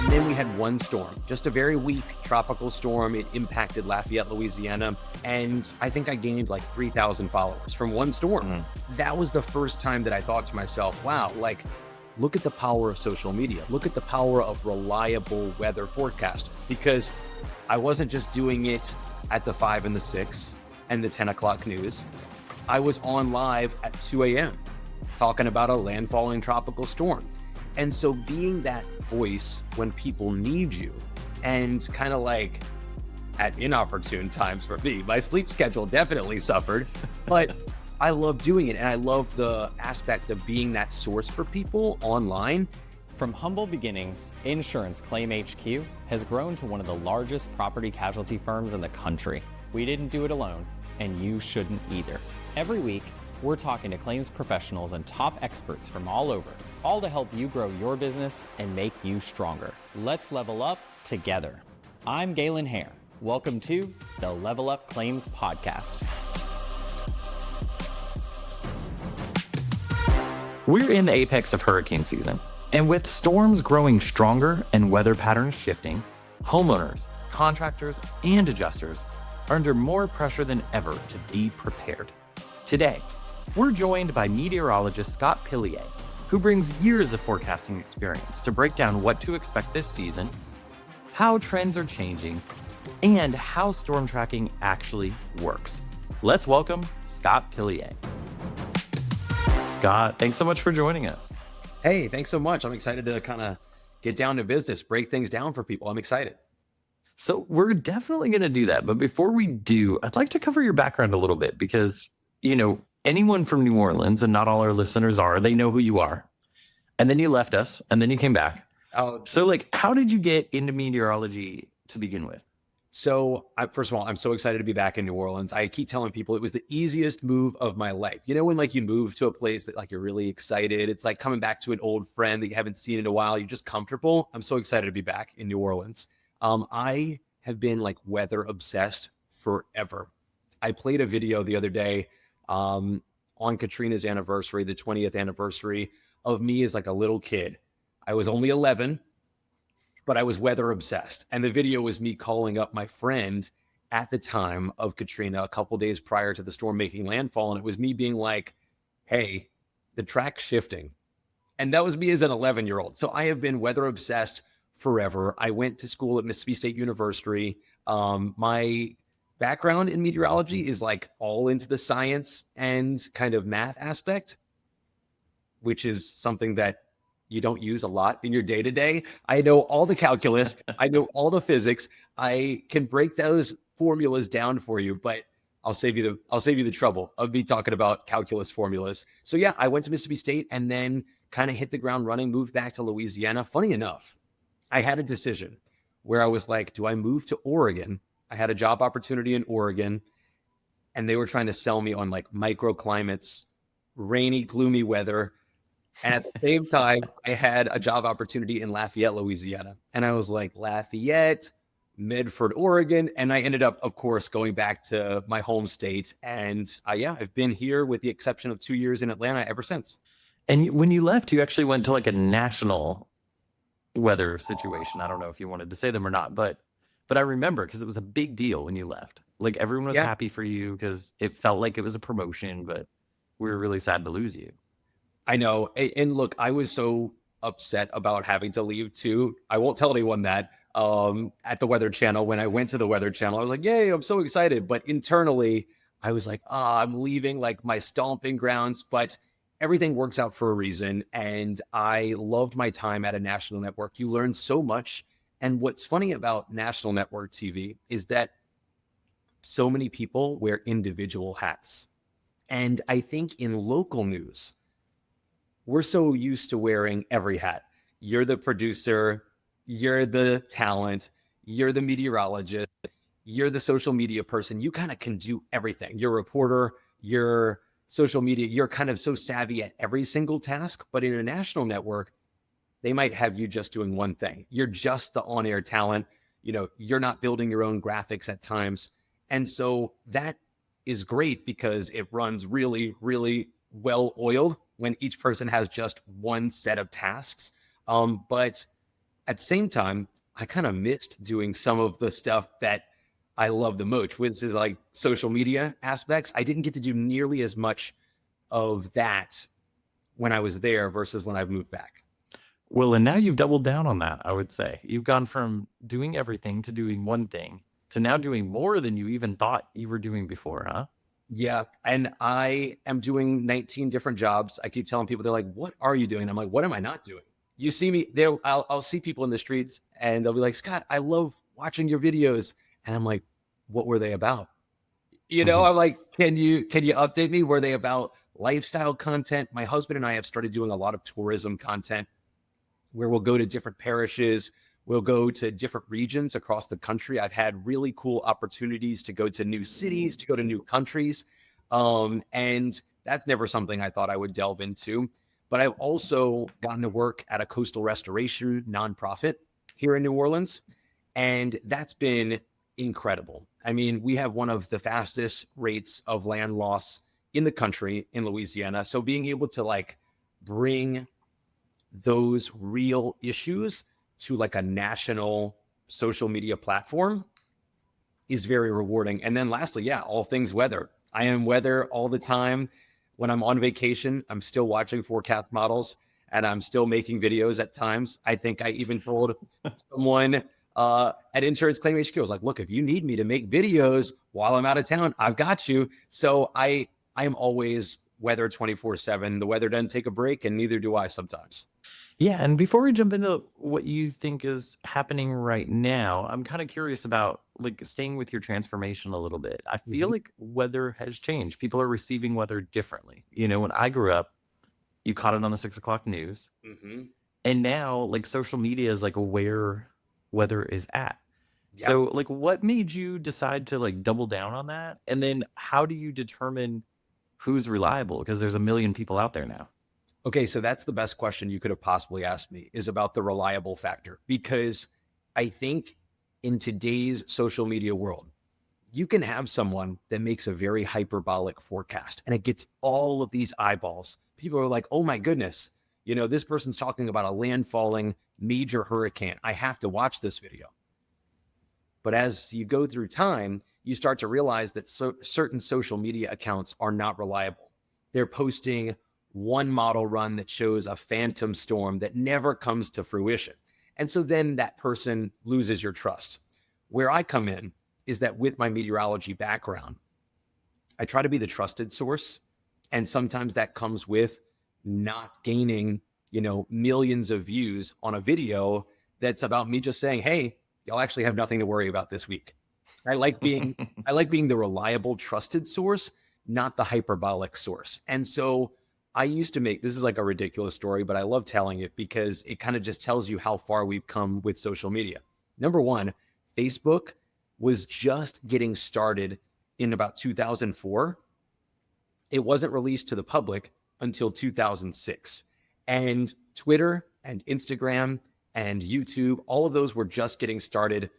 then we had one storm, just a very weak tropical storm. It impacted Lafayette, Louisiana. And I think I gained like 3,000 followers from one storm. That was the first time that I thought to myself, wow, like, look at the power of social media. Look at the power of reliable weather forecasting, because I wasn't just doing it at the 5 and the 6 and the 10 o'clock news. I was on live at 2 a.m. talking about a landfalling tropical storm. And so being that voice when people need you, and kind of like at inopportune times for me, my sleep schedule definitely suffered, but I love doing it. And I love the aspect of being that source for people online. From humble beginnings, Insurance Claim HQ has grown to one of the largest property casualty firms in the country. We didn't do it alone, and you shouldn't either. Every week, we're talking to claims professionals and top experts from all over, all to help you grow your business and make you stronger. Let's level up together. I'm Galen Hair. Welcome to the Level Up Claims Podcast. We're in the apex of hurricane season, and with storms growing stronger and weather patterns shifting, homeowners, contractors, and adjusters are under more pressure than ever to be prepared. Today, we're joined by Meteorologist Scot Pilie, who brings years of forecasting experience to break down what to expect this season, how trends are changing, and how storm tracking actually works. Let's welcome Scot Pilie. Scot, thanks so much for joining us. Hey, thanks so much. I'm excited to kind of get down to business, break things down for people. I'm excited. So we're definitely going to do that. But before we do, I'd like to cover your background a little bit because, you know, anyone from New Orleans, and not all our listeners are, they know who you are. And then you left us and then you came back. So like, how did you get into meteorology to begin with? So first of all, I'm so excited to be back in New Orleans. I keep telling people it was the easiest move of my life. You know, when like you move to a place that like you're really excited, it's like coming back to an old friend that you haven't seen in a while. You're just comfortable. I'm so excited to be back in New Orleans. I have been like weather obsessed forever. I played a video the other day on Katrina's anniversary, the 20th anniversary of me as like a little kid. I was only 11, but I was weather obsessed. And the video was me calling up my friend at the time of Katrina, a couple days prior to the storm making landfall. And it was me being like, hey, the track's shifting. And that was me as an 11-year-old. So I have been weather obsessed forever. I went to school at Mississippi State University. My background in meteorology is like all into the science and kind of math aspect, which is something that you don't use a lot in your day-to-day. I know all the calculus. I know all the physics. I can break those formulas down for you, but I'll save you the trouble of me talking about calculus formulas. So yeah, I went to Mississippi State and then kind of hit the ground running, moved back to Louisiana. Funny enough, I had a decision where I was like, do I move to Oregon? I had a job opportunity in Oregon, and they were trying to sell me on like microclimates, rainy, gloomy weather. And at the same time, I had a job opportunity in Lafayette, Louisiana. And I was like, Lafayette, Medford, Oregon. And I ended up, of course, going back to my home state. And I've been here with the exception of 2 years in Atlanta ever since. And when you left, you actually went to like a national weather situation. I don't know if you wanted to say them or not, but I remember because it was a big deal when you left. Like everyone was happy for you because it felt like it was a promotion, but we were really sad to lose you. I know. And look, I was so upset about having to leave too. I won't tell anyone that at the Weather Channel. When I went to the Weather Channel, I was like, yay, I'm so excited. But internally, I was like, I'm leaving like my stomping grounds. But everything works out for a reason. And I loved my time at a national network. You learn so much. And what's funny about national network TV is that so many people wear individual hats. And I think in local news, we're so used to wearing every hat. You're the producer, you're the talent, you're the meteorologist, you're the social media person. You kind of can do everything. You're a reporter, you're social media, you're kind of so savvy at every single task. But in a national network, they might have you just doing one thing. You're just the on-air talent. You know, you're not building your own graphics at times. And so that is great because it runs really, really well-oiled when each person has just one set of tasks. But At the same time, I kind of missed doing some of the stuff that I love the most, which is like social media aspects. I didn't get to do nearly as much of that when I was there versus when I've moved back. Well, and now you've doubled down on that, I would say. You've gone from doing everything to doing one thing to now doing more than you even thought you were doing before, huh? Yeah. And I am doing 19 different jobs. I keep telling people, they're like, what are you doing? I'm like, what am I not doing? You see me there. I'll see people in the streets and they'll be like, Scott, I love watching your videos. And I'm like, what were they about? I'm like, can you update me? Were they about lifestyle content? My husband and I have started doing a lot of tourism content where we'll go to different parishes. We'll go to different regions across the country. I've had really cool opportunities to go to new cities, to go to new countries. And that's never something I thought I would delve into. But I've also gotten to work at a coastal restoration nonprofit here in New Orleans. And that's been incredible. I mean, we have one of the fastest rates of land loss in the country in Louisiana. So being able to like bring those real issues to like a national social media platform is very rewarding. And then lastly, yeah, all things weather. I am weather all the time. When I'm on vacation, I'm still watching forecast models and I'm still making videos at times. I think I even told someone at Insurance Claim HQ, I was like, look, if you need me to make videos while I'm out of town, I've got you. So I am always weather 24/7. The weather doesn't take a break and neither do I sometimes. Yeah, and before we jump into what you think is happening right now, I'm kind of curious about like staying with your transformation a little bit. I feel Mhm. like weather has changed. People are receiving weather differently. When I grew up, you caught it on the 6 o'clock news. Mhm. And now like social media is like where weather is at. Yeah. So like what made you decide to like double down on that? And then how do you determine who's reliable? Because there's a million people out there now. Okay, so that's the best question you could have possibly asked me is about the reliable factor. Because I think in today's social media world, you can have someone that makes a very hyperbolic forecast and it gets all of these eyeballs. People are like, oh my goodness, this person's talking about a landfalling major hurricane. I have to watch this video. But as you go through time, you start to realize that certain social media accounts are not reliable. They're posting one model run that shows a phantom storm that never comes to fruition. And so then that person loses your trust. Where I come in is that with my meteorology background, I try to be the trusted source. And sometimes that comes with not gaining, millions of views on a video that's about me just saying, hey, y'all actually have nothing to worry about this week. I like being I like being the reliable, trusted source, not the hyperbolic source. And so I used to make this is like a ridiculous story, but I love telling it because it kind of just tells you how far we've come with social media. Number one, Facebook was just getting started in about 2004. It wasn't released to the public until 2006. And Twitter and Instagram and YouTube, all of those were just getting started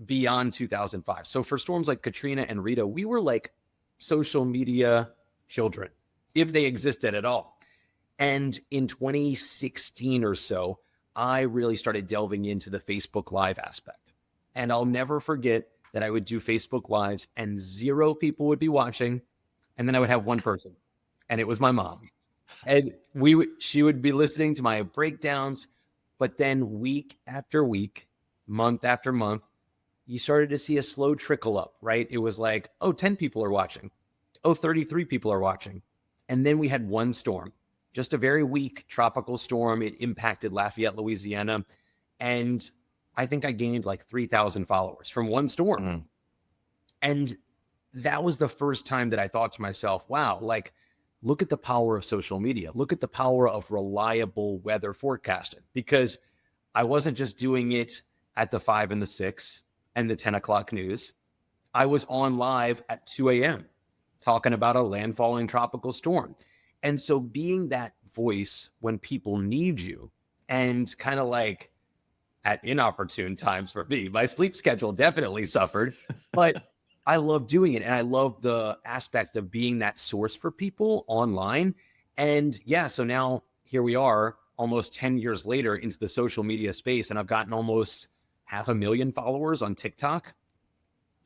beyond 2005. So for storms like Katrina and Rita, we were like social media children, if they existed at all. And in 2016 or so, I really started delving into the Facebook Live aspect. And I'll never forget that I would do Facebook Lives and 0 people would be watching. And then I would have one person, and it was my mom. And she would be listening to my breakdowns. But then week after week, month after month, you started to see a slow trickle up, right? It was like, oh, 10 people are watching. Oh, 33 people are watching. And then we had one storm, just a very weak tropical storm. It impacted Lafayette, Louisiana. And I think I gained like 3,000 followers from one storm. Mm. And that was the first time that I thought to myself, wow, like, look at the power of social media. Look at the power of reliable weather forecasting, because I wasn't just doing it at the 5 and the 6 and the 10 o'clock news. I was on live at 2 a.m. talking about a landfalling tropical storm. And so being that voice when people need you, and kind of like at inopportune times for me, my sleep schedule definitely suffered, but I love doing it. And I love the aspect of being that source for people online. And yeah, so now here we are almost 10 years later into the social media space, and I've gotten almost 500,000 followers on TikTok,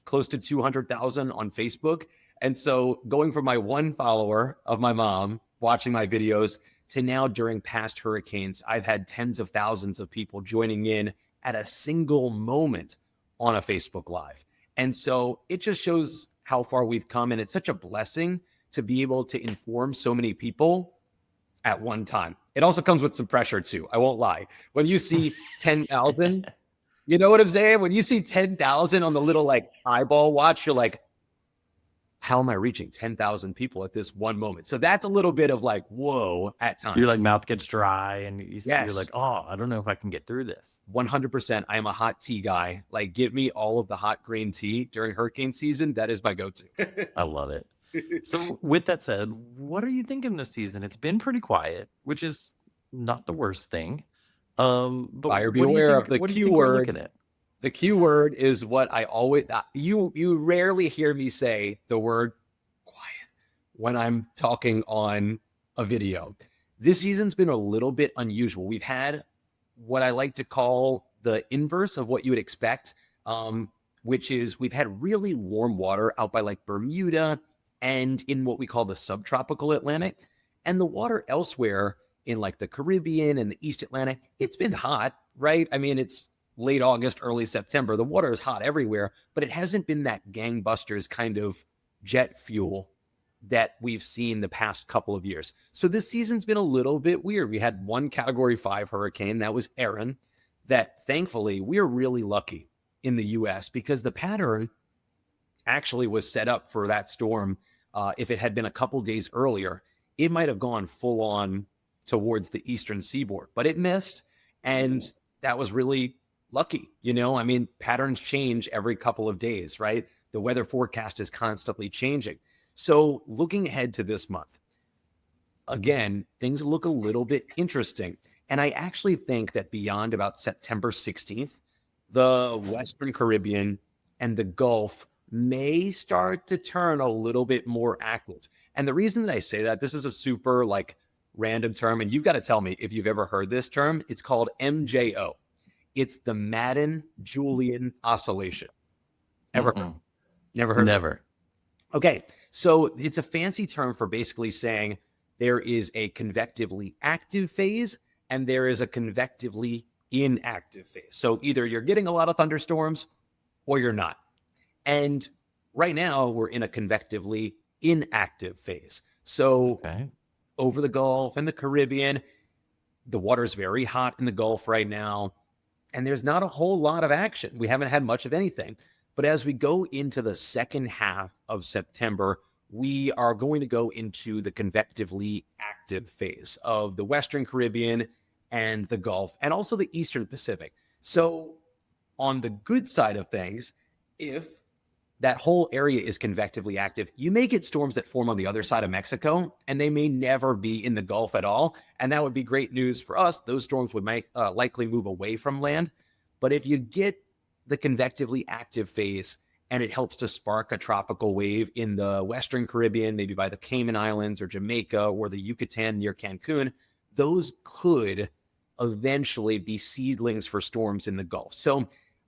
close to 200,000 on Facebook. And so going from my one follower of my mom watching my videos to now during past hurricanes, I've had tens of thousands of people joining in at a single moment on a Facebook Live. And so it just shows how far we've come. And it's such a blessing to be able to inform so many people at one time. It also comes with some pressure too. I won't lie. When you see 10,000, you know what I'm saying? When you see 10,000 on the little like eyeball watch, you're like, how am I reaching 10,000 people at this one moment? So that's a little bit of like, whoa, at times. Your like mouth gets dry and you're Yes. like, oh, I don't know if I can get through this. 100%. I am a hot tea guy. Like, give me all of the hot green tea during hurricane season. That is my go-to. I love it. So with that said, what are you thinking this season? It's been pretty quiet, which is not the worst thing. But Buyer what do you beware think, of the what do you Q think we're word. looking at? The Q word is what I always, you rarely hear me say the word quiet when I'm talking on a video. This season's been a little bit unusual. We've had what I like to call the inverse of what you would expect, which is we've had really warm water out by like Bermuda and in what we call the subtropical Atlantic. And the water elsewhere in like the Caribbean and the East Atlantic, it's been hot, right? I mean, it's late August, early September. The water is hot everywhere, but it hasn't been that gangbusters kind of jet fuel that we've seen the past couple of years. So this season's been a little bit weird. We had one Category 5 hurricane, that was Erin, that thankfully we're really lucky in the US because the pattern actually was set up for that storm. If it had been a couple days earlier, it might have gone full on towards the eastern seaboard, but it missed. And that was really lucky. You know, I mean, patterns change every couple of days, right? The weather forecast is constantly changing. So looking ahead to this month, again, things look a little bit interesting. And I actually think that beyond about September 16th, the Western Caribbean and the Gulf may start to turn a little bit more active. And the reason that I say that, this is a super like random term, and you've got to tell me if you've ever heard this term. It's called MJO. It's the Madden-Julian Oscillation. Ever heard? Never heard? Never. Okay, so it's a fancy term for basically saying there is a convectively active phase and there is a convectively inactive phase. So either you're getting a lot of thunderstorms or you're not. And right now we're in a convectively inactive phase. So over the Gulf and the Caribbean, the water's very hot in the Gulf right now, and there's not a whole lot of action. We haven't had much of anything. But as we go into the second half of September, we are going to go into the convectively active phase of the Western Caribbean and the Gulf, and also the Eastern Pacific. So on the good side of things, if that whole area is convectively active, you may get storms that form on the other side of Mexico, and they may never be in the Gulf at all. And that would be great news for us. Those storms would likely move away from land. But if you get the convectively active phase and it helps to spark a tropical wave in the Western Caribbean, maybe by the Cayman Islands or Jamaica or the Yucatan near Cancun, those could eventually be seedlings for storms in the Gulf. So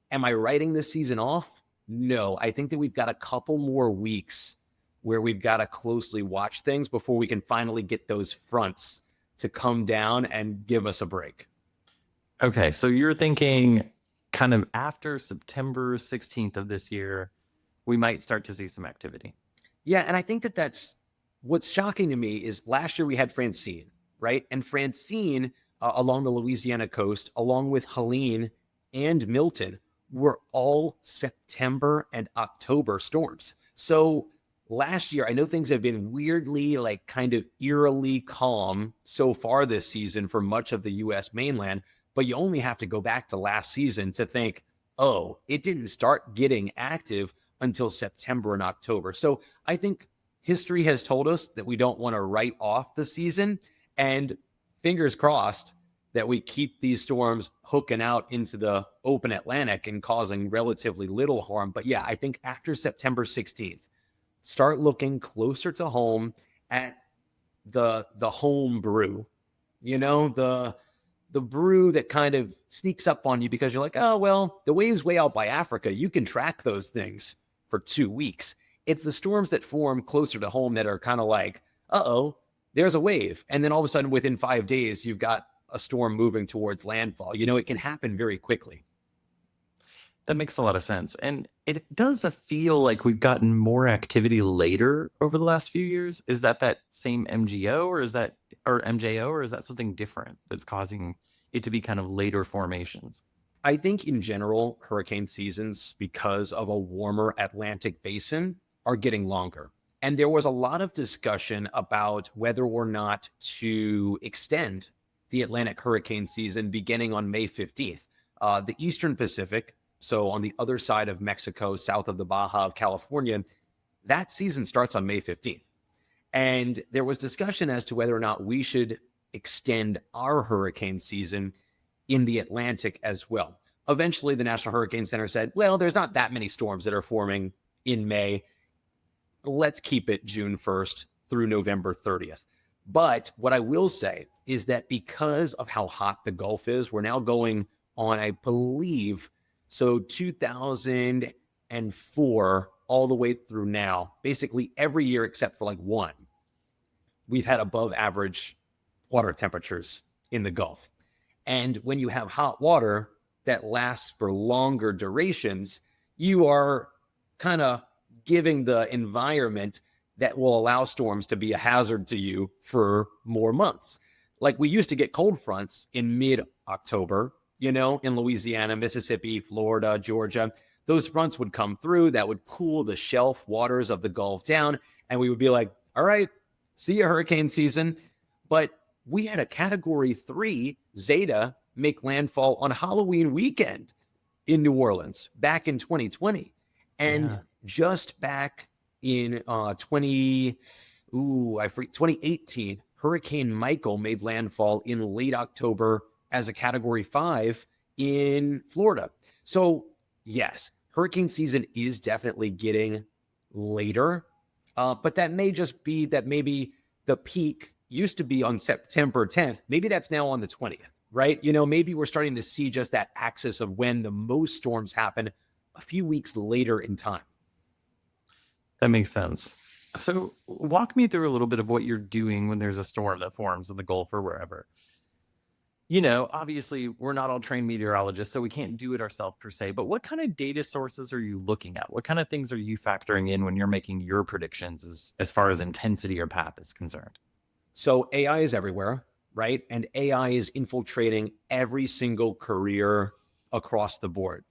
am I writing this season off? No, I think that we've got a couple more weeks where we've got to closely watch things before we can finally get those fronts to come down and give us a break. Okay, so you're thinking kind of after September 16th of this year, we might start to see some activity. Yeah, and I think that that's what's shocking to me is last year we had Francine, right? And Francine along the Louisiana coast, along with Helene and Milton, were all September and October storms. So last year, I know things have been weirdly, like kind of eerily calm so far this season for much of the US mainland, but you only have to go back to last season to think, oh, it didn't start getting active until September and October. So I think history has told us that we don't want to write off the season, and fingers crossed that we keep these storms hooking out into the open Atlantic and causing relatively little harm. But yeah, I think after September 16th, start looking closer to home at the home brew, you know, the brew that kind of sneaks up on you because you're like, oh, well, the waves way out by Africa, you can track those things for 2 weeks. It's the storms that form closer to home that are kind of like, uh-oh, there's a wave. And then all of a sudden, within 5 days, you've got a storm moving towards landfall. It can happen very quickly. That makes a lot of sense. And it does feel like we've gotten more activity later over the last few years. Is that same MGO or MJO, or is that something different that's causing it to be kind of later formations? I think in general, hurricane seasons, because of a warmer Atlantic basin, are getting longer. And there was a lot of discussion about whether or not to extend the Atlantic hurricane season beginning on May 15th. The Eastern Pacific, so on the other side of Mexico, south of the Baja of California, that season starts on May 15th. And there was discussion as to whether or not we should extend our hurricane season in the Atlantic as well. Eventually, the National Hurricane Center said, well, there's not that many storms that are forming in May. Let's keep it June 1st through November 30th. But what I will say is that because of how hot the Gulf is, we're now going on, I believe, so 2004 all the way through now, basically every year except for like one, we've had above average water temperatures in the Gulf. And when you have hot water that lasts for longer durations, you are kind of giving the environment that will allow storms to be a hazard to you for more months. Like we used to get cold fronts in mid-October, in Louisiana, Mississippi, Florida, Georgia. Those fronts would come through that would cool the shelf waters of the Gulf down. And we would be like, all right, see you hurricane season. But we had a Category 3 Zeta make landfall on Halloween weekend in New Orleans back in 2020. And just back in 2018, Hurricane Michael made landfall in late October as a Category 5 in Florida. So yes, hurricane season is definitely getting later, but that may just be that maybe the peak used to be on September 10th. Maybe that's now on the 20th, right? Maybe we're starting to see just that axis of when the most storms happen a few weeks later in time. That makes sense. So walk me through a little bit of what you're doing when there's a storm that forms in the Gulf or wherever. Obviously we're not all trained meteorologists, so we can't do it ourselves per se, but what kind of data sources are you looking at? What kind of things are you factoring in when you're making your predictions as far as intensity or path is concerned? So AI is everywhere, right? And AI is infiltrating every single career across the board.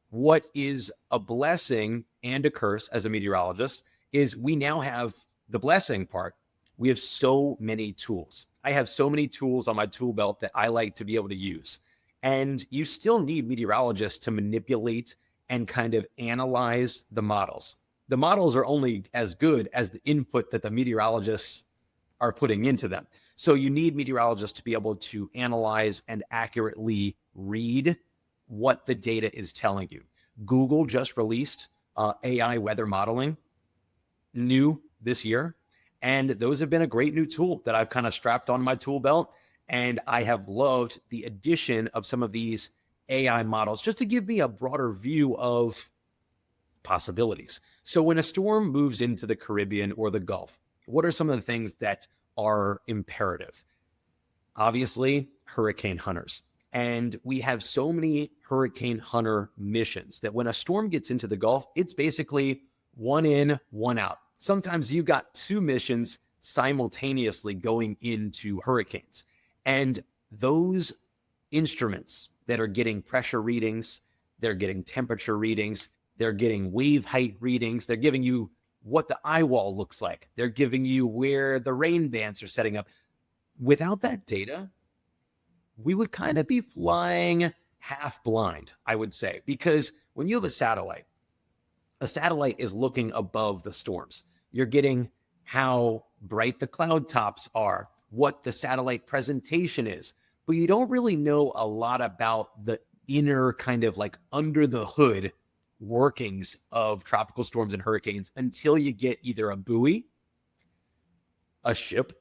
What is a blessing and a curse as a meteorologist is we now have the blessing part. We have so many tools. I have so many tools on my tool belt that I like to be able to use. And you still need meteorologists to manipulate and kind of analyze the models. The models are only as good as the input that the meteorologists are putting into them. So you need meteorologists to be able to analyze and accurately read what the data is telling you. Google just released AI weather modeling new this year. And those have been a great new tool that I've kind of strapped on my tool belt. And I have loved the addition of some of these AI models just to give me a broader view of possibilities. So when a storm moves into the Caribbean or the Gulf, what are some of the things that are imperative? Obviously, hurricane hunters. And we have so many hurricane hunter missions that when a storm gets into the Gulf, it's basically one in, one out. Sometimes you've got two missions simultaneously going into hurricanes. And those instruments that are getting pressure readings, they're getting temperature readings, they're getting wave height readings, they're giving you what the eye wall looks like, they're giving you where the rain bands are setting up. Without that data, we would kind of be flying half blind, I would say, because when you have a satellite is looking above the storms. You're getting how bright the cloud tops are, what the satellite presentation is, but you don't really know a lot about the inner kind of like under the hood workings of tropical storms and hurricanes until you get either a buoy, a ship,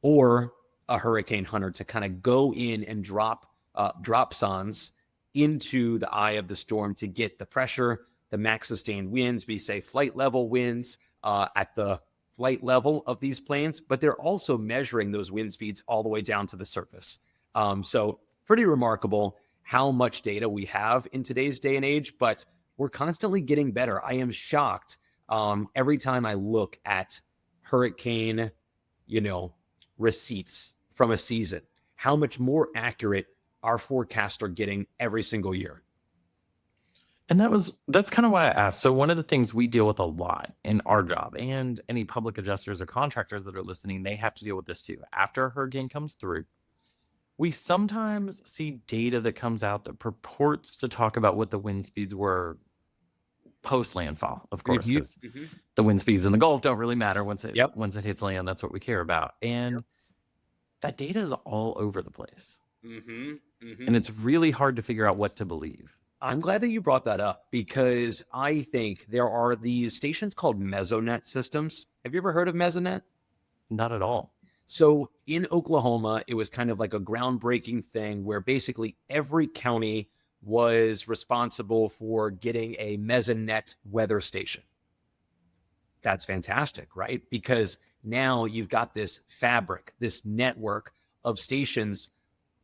or a hurricane hunter to kind of go in and drop sondes into the eye of the storm to get the pressure, the max sustained winds, we say flight level winds at the flight level of these planes, but they're also measuring those wind speeds all the way down to the surface. So pretty remarkable how much data we have in today's day and age, but we're constantly getting better. I am shocked every time I look at hurricane, receipts from a season, how much more accurate our forecasts are getting every single year. And that's kind of why I asked. So one of the things we deal with a lot in our job, and any public adjusters or contractors that are listening, they have to deal with this too. After a hurricane comes through, we sometimes see data that comes out that purports to talk about what the wind speeds were post landfall, of course, because the wind speeds in the Gulf don't really matter once it hits land. That's what we care about. And that data is all over the place. And it's really hard to figure out what to believe. I'm glad that you brought that up, because I think there are these stations called mesonet systems. Have you ever heard of mesonet? Not at all. So in Oklahoma, it was kind of like a groundbreaking thing where basically every county was responsible for getting a mesonet weather station. That's fantastic, right? Because now you've got this fabric, this network of stations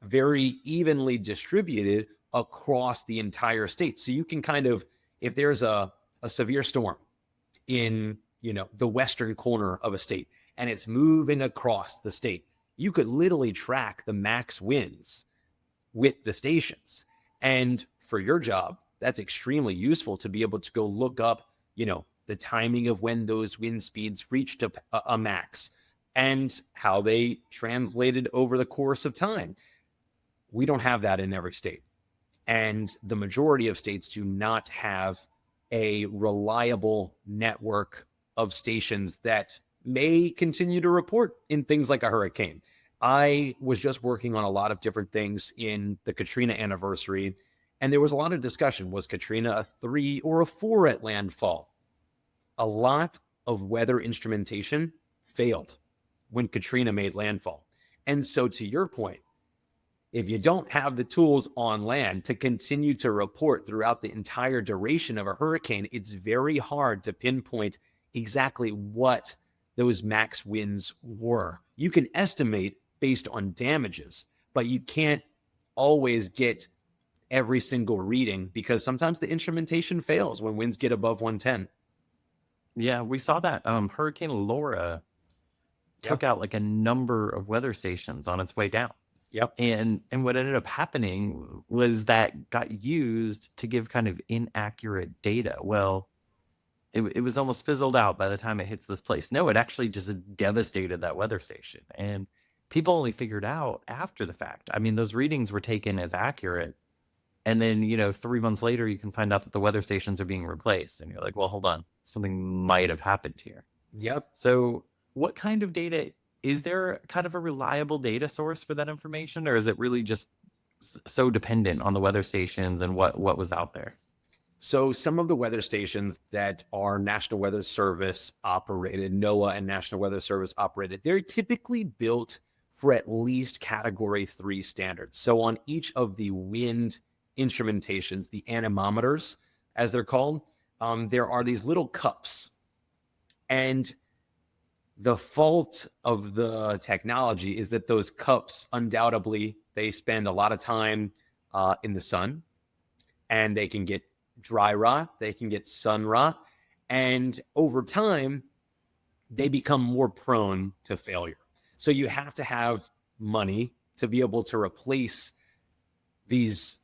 very evenly distributed across the entire state. So you can kind of, if there's a severe storm in, the western corner of a state and it's moving across the state, you could literally track the max winds with the stations. And for your job, that's extremely useful to be able to go look up, the timing of when those wind speeds reached a max and how they translated over the course of time. We don't have that in every state. And the majority of states do not have a reliable network of stations that may continue to report in things like a hurricane. I was just working on a lot of different things in the Katrina anniversary, and there was a lot of discussion. Was Katrina a 3 or a 4 at landfall? A lot of weather instrumentation failed when Katrina made landfall. And so to your point, if you don't have the tools on land to continue to report throughout the entire duration of a hurricane, it's very hard to pinpoint exactly what those max winds were. You can estimate based on damages, but you can't always get every single reading because sometimes the instrumentation fails when winds get above 110. Yeah, we saw that Hurricane Laura took out like a number of weather stations on its way down. And what ended up happening was that got used to give kind of inaccurate data. Well, it was almost fizzled out by the time it hits this place. No, it actually just devastated that weather station. And people only figured out after the fact. I mean, those readings were taken as accurate. And then, 3 months later, you can find out that the weather stations are being replaced. And you're like, well, hold on. Something might have happened here. So what kind of data? Is there kind of a reliable data source for that information? Or is it really just so dependent on the weather stations and what was out there? So some of the weather stations that are National Weather Service operated, NOAA and National Weather Service operated, they're typically built for at least Category 3 standards. So on each of the wind instrumentations, the anemometers, as they're called, there are these little cups. And the fault of the technology is that those cups, undoubtedly, they spend a lot of time in the sun, and they can get dry rot, they can get sun rot, and over time, they become more prone to failure. So you have to have money to be able to replace these,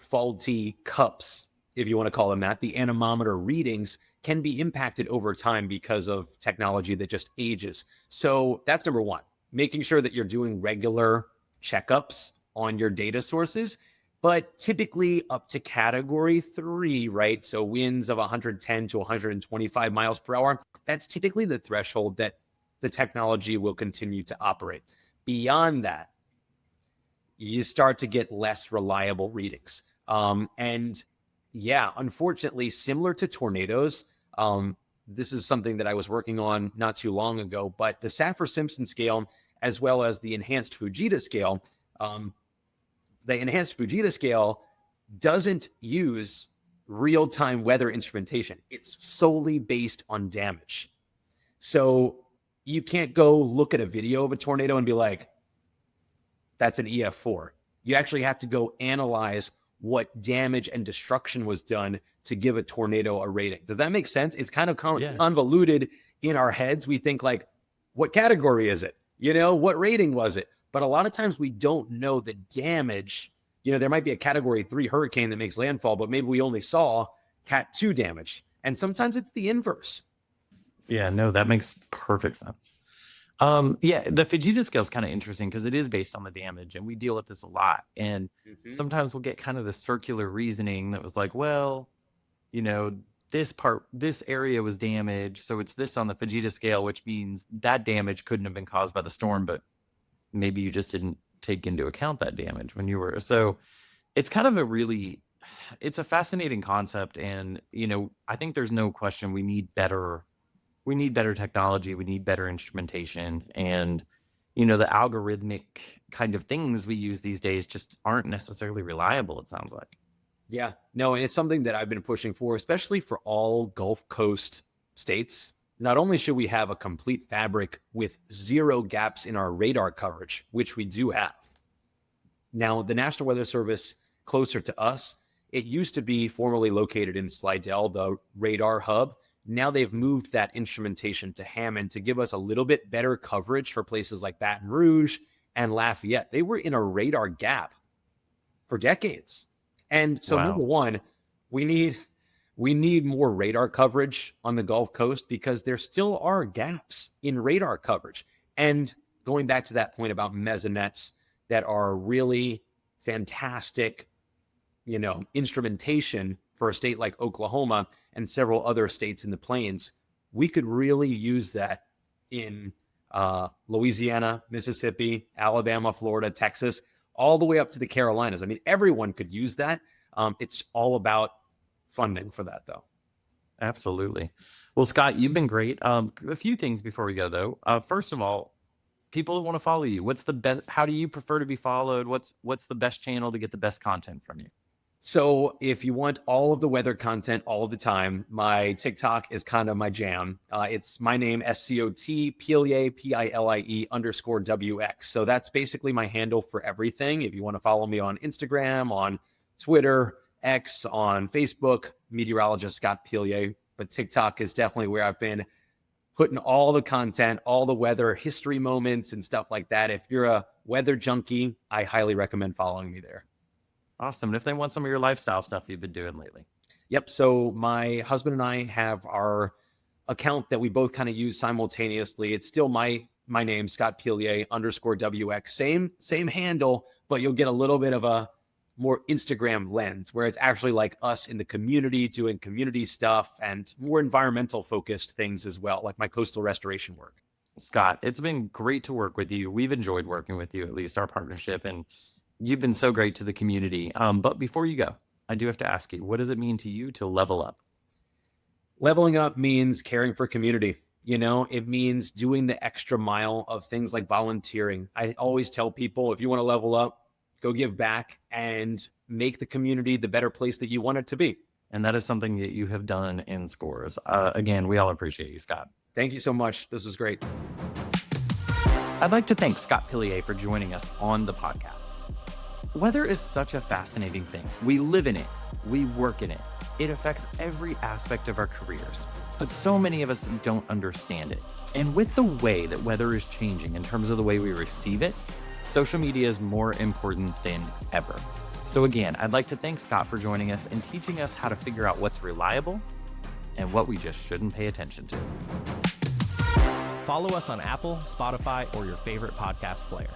faulty cups, if you want to call them that. The anemometer readings can be impacted over time because of technology that just ages. So that's number one, making sure that you're doing regular checkups on your data sources, but typically up to Category 3, right? So winds of 110 to 125 miles per hour, that's typically the threshold that the technology will continue to operate. Beyond that, you start to get less reliable readings. Unfortunately, similar to tornadoes, this is something that I was working on not too long ago, but the Saffir-Simpson scale, as well as the enhanced Fujita scale. The enhanced Fujita scale doesn't use real-time weather instrumentation. It's solely based on damage. So you can't go look at a video of a tornado and be like, that's an EF4. You actually have to go analyze what damage and destruction was done to give a tornado a rating. Does that make sense? It's kind of convoluted in our heads. We think like, what category is it? What rating was it? But a lot of times we don't know the damage. There might be a category 3 hurricane that makes landfall, but maybe we only saw Cat 2 damage. And sometimes it's the inverse. Yeah, no, that makes perfect sense. The Fujita scale is kind of interesting because it is based on the damage, and we deal with this a lot. And sometimes we'll get kind of the circular reasoning that was like, well, this area was damaged, so it's this on the Fujita scale, which means that damage couldn't have been caused by the storm, but maybe you just didn't take into account that damage when you were. So it's kind of it's a fascinating concept. And, I think there's no question we need better technology. We need better instrumentation. And, the algorithmic kind of things we use these days just aren't necessarily reliable, it sounds like. Yeah, no, and it's something that I've been pushing for, especially for all Gulf Coast states. Not only should we have a complete fabric with 0 gaps in our radar coverage, which we do have. Now, the National Weather Service closer to us, it used to be formerly located in Slidell, the radar hub. Now they've moved that instrumentation to Hammond to give us a little bit better coverage for places like Baton Rouge and Lafayette. They were in a radar gap for decades. And so Number one, we need more radar coverage on the Gulf Coast because there still are gaps in radar coverage. And going back to that point about mesonettes that are really fantastic, instrumentation for a state like Oklahoma and several other states in the plains, we could really use that in Louisiana, Mississippi, Alabama, Florida, Texas, all the way up to the Carolinas. I mean, everyone could use that. It's all about funding for that, though. Absolutely. Well, Scott, you've been great. A few things before we go, though. First of all, people that want to follow you, what's the best? How do you prefer to be followed? What's the best channel to get the best content from you? So if you want all of the weather content all of the time, my TikTok is kind of my jam. It's my name, Scot Pilie, Pilie _WX. So that's basically my handle for everything. If you want to follow me on Instagram, on Twitter, X, on Facebook, Meteorologist Scot Pilie. But TikTok is definitely where I've been putting all the content, all the weather history moments and stuff like that. If you're a weather junkie, I highly recommend following me there. Awesome. And if they want some of your lifestyle stuff you've been doing lately. Yep. So my husband and I have our account that we both kind of use simultaneously. It's still my name, Scot Pilie _WX. Same handle, but you'll get a little bit of a more Instagram lens where it's actually like us in the community doing community stuff and more environmental focused things as well, like my coastal restoration work. Scott, it's been great to work with you. We've enjoyed working with you, at least our partnership, and you've been so great to the community. But before you go, I do have to ask you, what does it mean to you to level up? Leveling up means caring for community. It means doing the extra mile of things like volunteering. I always tell people, if you want to level up, go give back and make the community the better place that you want it to be. And that is something that you have done in scores. Again, we all appreciate you, Scott. Thank you so much. This was great. I'd like to thank Scot Pilie for joining us on the podcast. Weather is such a fascinating thing. We live in it. We work in it. It affects every aspect of our careers. But so many of us don't understand it. And with the way that weather is changing in terms of the way we receive it, social media is more important than ever. So again, I'd like to thank Scott for joining us and teaching us how to figure out what's reliable and what we just shouldn't pay attention to. Follow us on Apple, Spotify, or your favorite podcast player.